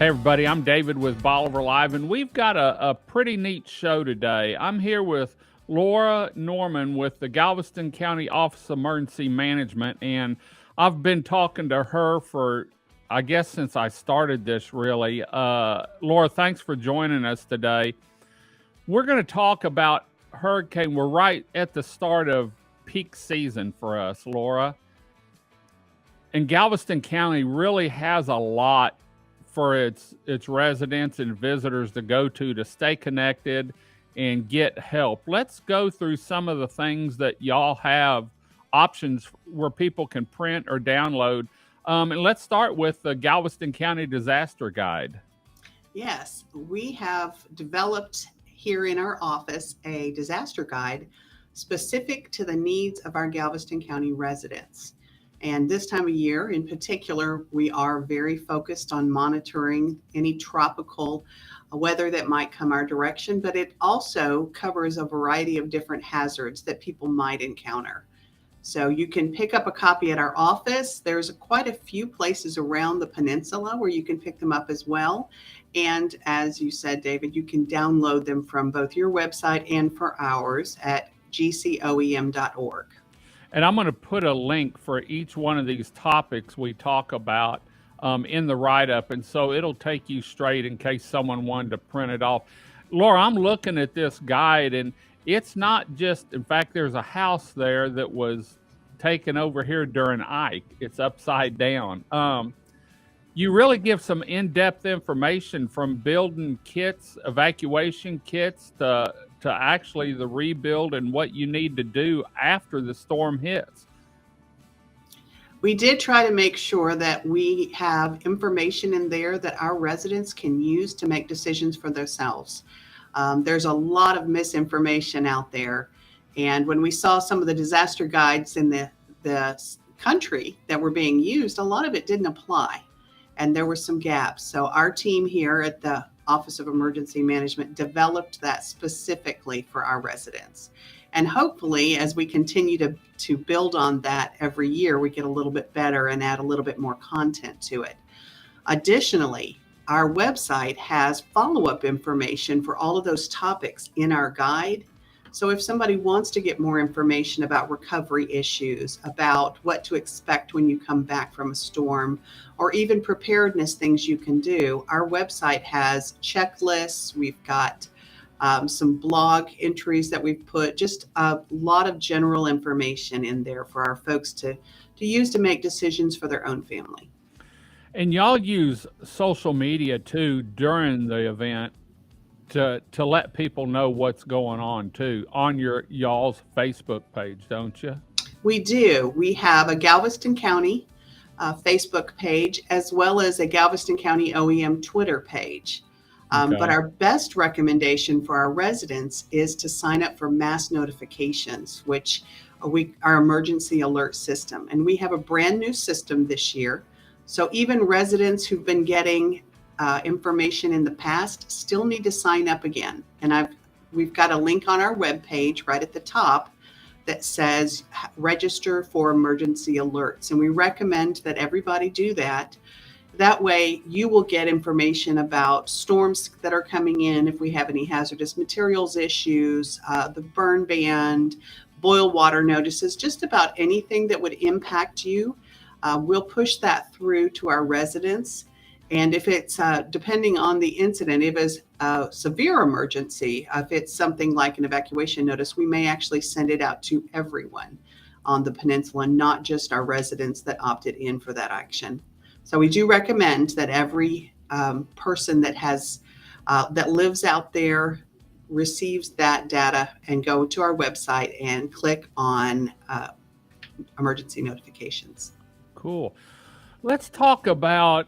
Hey everybody, I'm David with Bolivar Live, and we've got a pretty neat show today. I'm here with Laura Norman with the Galveston County Office of Emergency Management, and I've been talking to her for, I guess, since I started this really. Laura, thanks for joining us today. We're going to talk about hurricane. We're right at the start of peak season for us, Laura. And Galveston County really has a lot for its residents and visitors to go to stay connected and get help. Let's go through some of the things that y'all have options where people can print or download. And let's start with the Galveston County Disaster Guide. Yes, we have developed here in our office a disaster guide specific to the needs of our Galveston County residents. And this time of year in particular, we are very focused on monitoring any tropical weather that might come our direction, but it also covers a variety of different hazards that people might encounter. So you can pick up a copy at our office. There's quite a few places around the peninsula where you can pick them up as well. And as you said, David, you can download them from both your website and for ours at gcoem.org. And I'm going to put a link for each one of these topics we talk about in the write-up. And so it'll take you straight in case someone wanted to print it off. Laura, I'm looking at this guide, and it's not just, in fact, there's a house there that was taken over here during Ike. It's upside down. You really give some in-depth information from building kits, evacuation kits, to actually the rebuild and what you need to do after the storm hits. We did try to make sure that we have information in there that our residents can use to make decisions for themselves. There's a lot of misinformation out there. And when we saw some of the disaster guides in the country that were being used, a lot of it didn't apply. And there were some gaps. So our team here at the Office of Emergency Management developed that specifically for our residents. And hopefully, as we continue to build on that every year, we get a little bit better and add a little bit more content to it. Additionally, our website has follow-up information for all of those topics in our guide. So if somebody wants to get more information about recovery issues, about what to expect when you come back from a storm, or even preparedness things you can do, our website has checklists. We've got some blog entries that we've put, just a lot of general information in there for our folks to use to make decisions for their own family. And y'all use social media too during the event to let people know what's going on too on y'all's Facebook page, don't you? We do. We have a Galveston County Facebook page as well as a Galveston County OEM Twitter page. Okay. But our best recommendation for our residents is to sign up for mass notifications, which our emergency alert system. And we have a brand new system this year. So even residents who've been getting information in the past still need to sign up again. And we've got a link on our webpage right at the top that says register for emergency alerts. And we recommend that everybody do that. That way you will get information about storms that are coming in, if we have any hazardous materials issues, the burn ban, boil water notices, just about anything that would impact you. We'll push that through to our residents. And if it's, depending on the incident, if it's a severe emergency, if it's something like an evacuation notice, we may actually send it out to everyone on the peninsula, not just our residents that opted in for that action. So we do recommend that every person that lives out there receives that data and go to our website and click on emergency notifications. Cool. Let's talk about,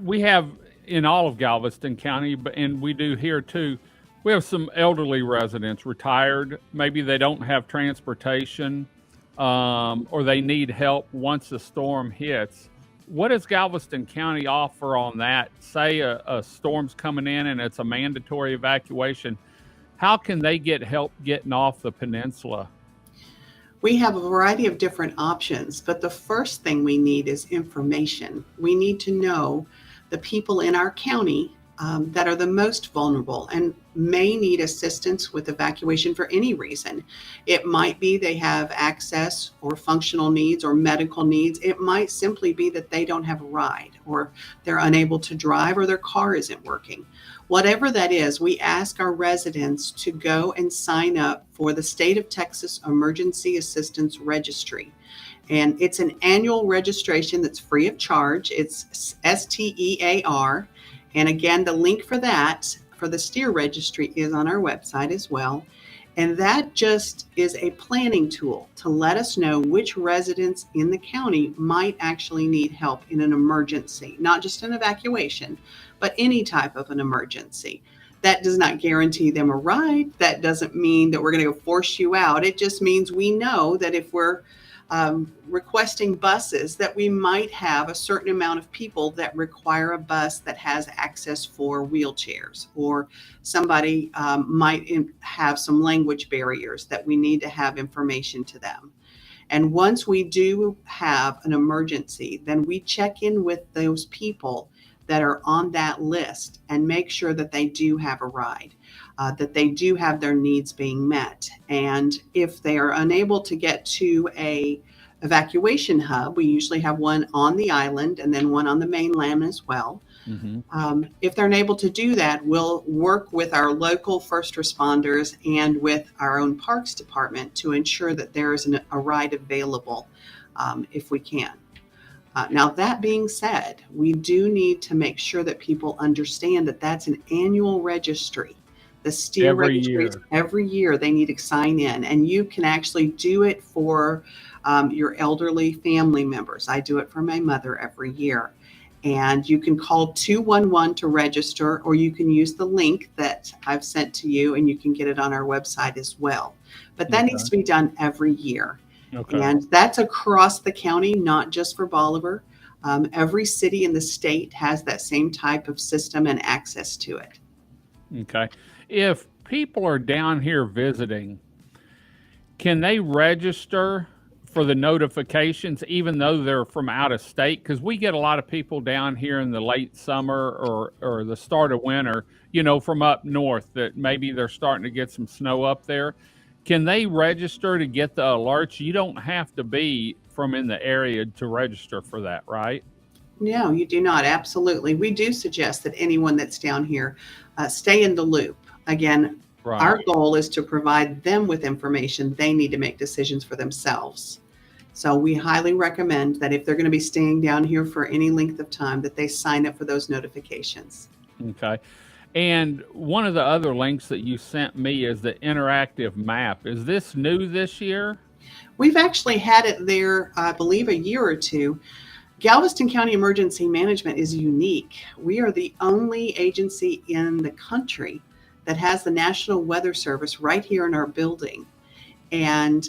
we have in all of Galveston County, and we do here too, we have some elderly residents, retired. Maybe they don't have transportation or they need help once the storm hits. What does Galveston County offer on that? Say a storm's coming in and it's a mandatory evacuation. How can they get help getting off the peninsula? We have a variety of different options, but the first thing we need is information. We need to know the people in our county that are the most vulnerable and may need assistance with evacuation for any reason. It might be they have access or functional needs or medical needs. It might simply be that they don't have a ride, or they're unable to drive, or their car isn't working. Whatever that is, we ask our residents to go and sign up for the State of Texas Emergency Assistance Registry. And it's an annual registration that's free of charge. It's STEAR. And again, the link for that, for the STEER registry, is on our website as well. And that just is a planning tool to let us know which residents in the county might actually need help in an emergency, not just an evacuation, but any type of an emergency. That does not guarantee them a ride. That doesn't mean that we're going to force you out. It just means we know that if we're requesting buses, that we might have a certain amount of people that require a bus that has access for wheelchairs, or somebody might have some language barriers that we need to have information to them. And once we do have an emergency, then we check in with those people that are on that list and make sure that they do have a ride, that they do have their needs being met. And if they are unable to get to a evacuation hub, we usually have one on the island and then one on the mainland as well. If they're unable to do that, we'll work with our local first responders and with our own parks department to ensure that there is a ride available if we can. Now, that being said, we do need to make sure that people understand that that's an annual registry. The STEER registry, every year they need to sign in, and you can actually do it for your elderly family members. I do it for my mother every year. And you can call 211 to register, or you can use the link that I've sent to you, and you can get it on our website as well. But that needs to be done every year. And that's across the county, not just for Bolivar. Every city in the state has that same type of system and access to it. Okay. If people are down here visiting, can they register for the notifications even though they're from out of state? Because we get a lot of people down here in the late summer or the start of winter, from up north, that maybe they're starting to get some snow up there. Can they register to get the alerts? You don't have to be from in the area to register for that, right? No, you do not. Absolutely. We do suggest that anyone that's down here stay in the loop. Again, our goal is to provide them with information they need to make decisions for themselves. So we highly recommend that if they're going to be staying down here for any length of time, that they sign up for those notifications. Okay. And one of the other links that you sent me is the interactive map. Is this new this year? We've actually had it there, I believe, a year or two. Galveston County Emergency Management is unique. We are the only agency in the country that has the National Weather Service right here in our building. And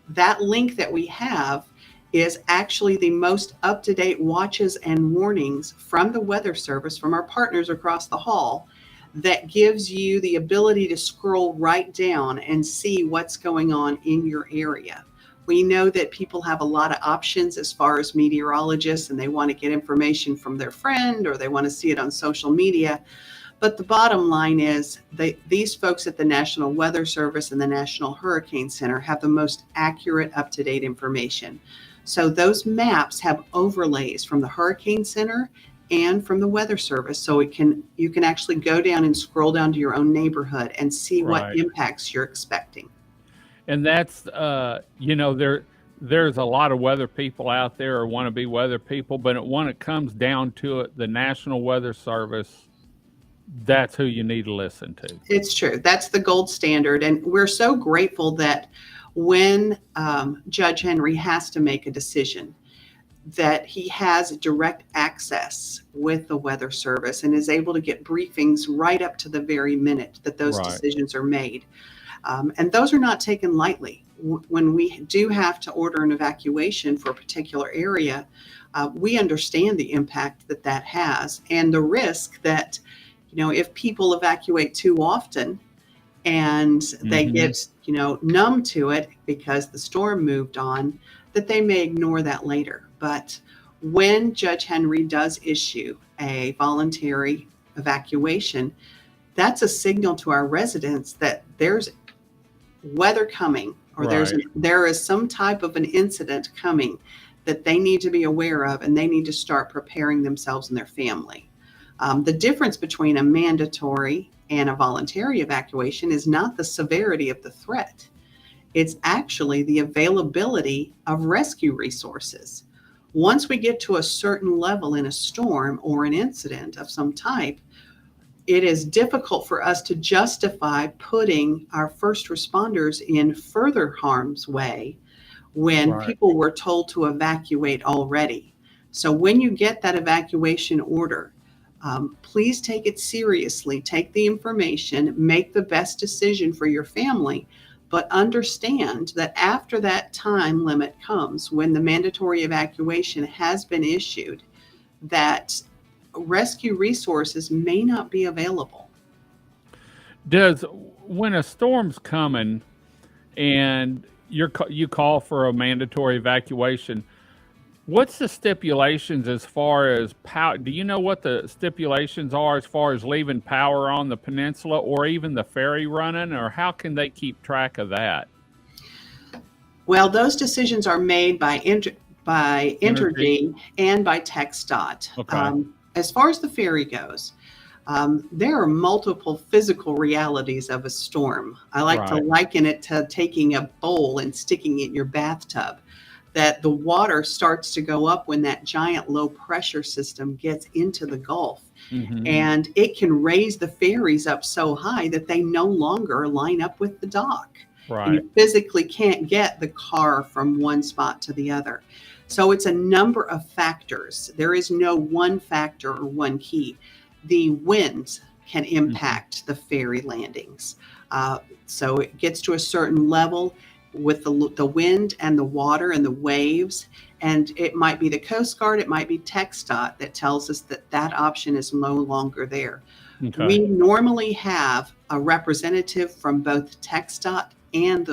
that link that we have is actually the most up-to-date watches and warnings from the Weather Service, from our partners across the hall, that gives you the ability to scroll right down and see what's going on in your area. We know that people have a lot of options as far as meteorologists, and they want to get information from their friend, or they want to see it on social media. But the bottom line is these folks at the National Weather Service and the National Hurricane Center have the most accurate, up-to-date information. So those maps have overlays from the Hurricane Center and from the Weather Service. So you can actually go down and scroll down to your own neighborhood and see what impacts you're expecting. And that's, there's a lot of weather people out there or want to be weather people, but when it comes down to it, the National Weather Service, that's who you need to listen to. It's true. That's the gold standard. And we're so grateful that when Judge Henry has to make a decision, that he has direct access with the Weather Service and is able to get briefings right up to the very minute that those decisions are made. And those are not taken lightly. When we do have to order an evacuation for a particular area, we understand the impact that has and the risk that, if people evacuate too often and they get, numb to it because the storm moved on, that they may ignore that later. But when Judge Henry does issue a voluntary evacuation, that's a signal to our residents that there's weather coming, or Right. there is some type of an incident coming that they need to be aware of, and they need to start preparing themselves and their family. The difference between a mandatory and a voluntary evacuation is not the severity of the threat. It's actually the availability of rescue resources. Once we get to a certain level in a storm or an incident of some type, it is difficult for us to justify putting our first responders in further harm's way when Right. people were told to evacuate already. So when you get that evacuation order, please take it seriously, take the information, make the best decision for your family, but understand that after that time limit comes, when the mandatory evacuation has been issued, that rescue resources may not be available. Does when a storm's coming and you call for a mandatory evacuation, what's the stipulations as far as power? Do you know what the stipulations are as far as leaving power on the peninsula or even the ferry running, or how can they keep track of that? Well, those decisions are made by Energy. Entergy and by TxDOT. Okay. As far as the ferry goes, there are multiple physical realities of a storm. I like to Right. liken it to taking a bowl and sticking it in your bathtub. That the water starts to go up when that giant low pressure system gets into the Gulf. Hmm. And it can raise the ferries up so high that they no longer line up with the dock. And Right. you physically can't get the car from one spot to the other. So it's a number of factors. There is no one factor or one key. The winds can Hmm. impact the ferry landings. So it gets to a certain level with the wind and the water and the waves. And it might be the Coast Guard, it might be TxDOT that tells us that that option is no longer there. Okay. We normally have a representative from both TxDOT and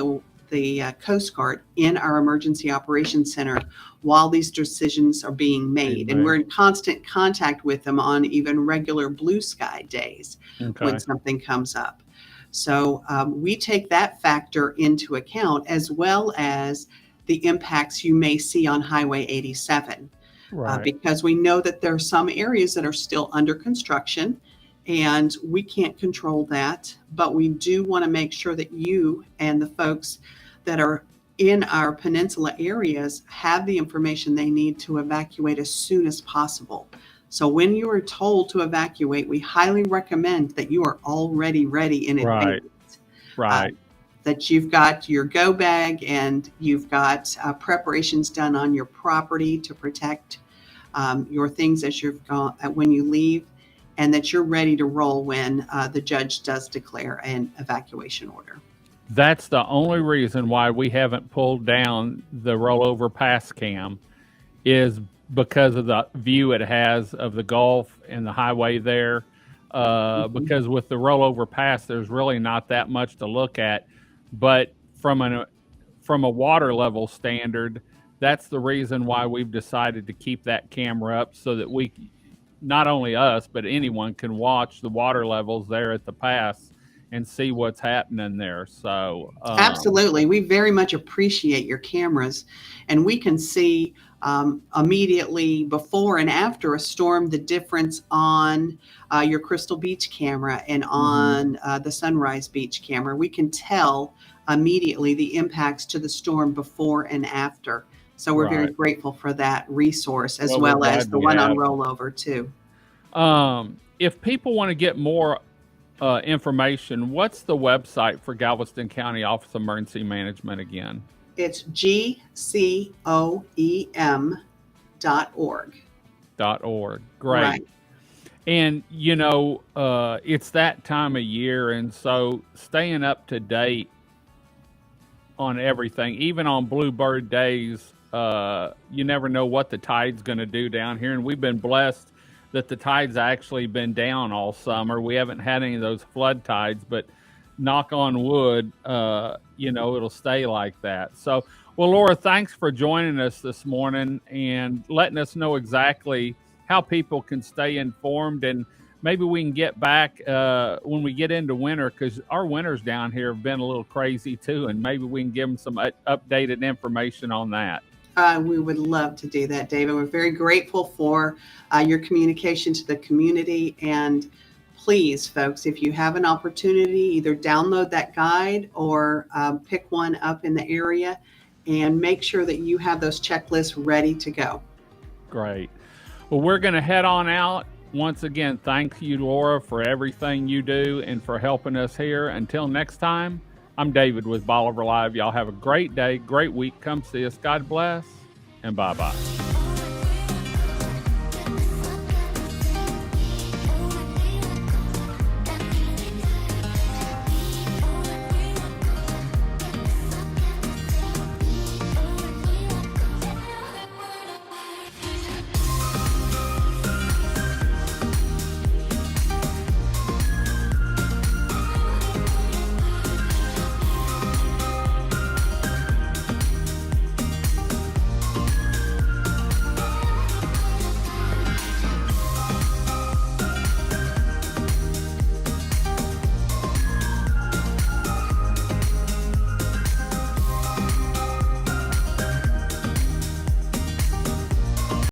the Coast Guard in our emergency operations center while these decisions are being made. And we're Amen. in constant contact with them on even regular blue sky days when Okay. something comes up. So we take that factor into account, as well as the impacts you may see on Highway 87, Right. because we know that there are some areas that are still under construction, and we can't control that. But we do want to make sure that you and the folks that are in our peninsula areas have the information they need to evacuate as soon as possible. So when you are told to evacuate, we highly recommend that you are already ready in Right. advance. Uh, Right. that you've got your go bag and you've got preparations done on your property to protect your things as you've gone when you leave, and that you're ready to roll when the judge does declare an evacuation order. That's the only reason why we haven't pulled down the rollover pass cam is because of the view it has of the Gulf and the highway there. Mhm. Because with the rollover pass, there's really not that much to look at. But from a water level standard, that's the reason why we've decided to keep that camera up so that we, not only us, but anyone can watch the water levels there at the pass and see what's happening there. So, Absolutely. We very much appreciate your cameras, and we can see immediately before and after a storm the difference on your Crystal Beach camera and mhm. on the Sunrise Beach camera. We can tell immediately the impacts to the storm before and after. So we're very Right. grateful for that resource, as Well, we're well as glad the we one on have rollover, too. it. If people want to get more information, what's the website for Galveston County Office of Emergency Management again? It's gcoem.org. .org. Great. Right. And it's that time of year, and so staying up to date on everything, even on bluebird days, you never know what the tide's going to do down here. And we've been blessed that the tide's actually been down all summer. We haven't had any of those flood tides, but knock on wood, it'll stay like that. So, well, Laura, thanks for joining us this morning and letting us know exactly how people can stay informed, and maybe we can get back when we get into winter, because our winters down here have been a little crazy too, and maybe we can give them some updated information on that. We would love to do that, David. We're very grateful for your communication to the community. And please, folks, if you have an opportunity, either download that guide or pick one up in the area and make sure that you have those checklists ready to go. Great. Well, we're going to head on out. Once again, thank you, Laura, for everything you do and for helping us here. Until next time, I'm David with Bolivar Live. Y'all have a great day, great week. Come see us. God bless, and bye-bye.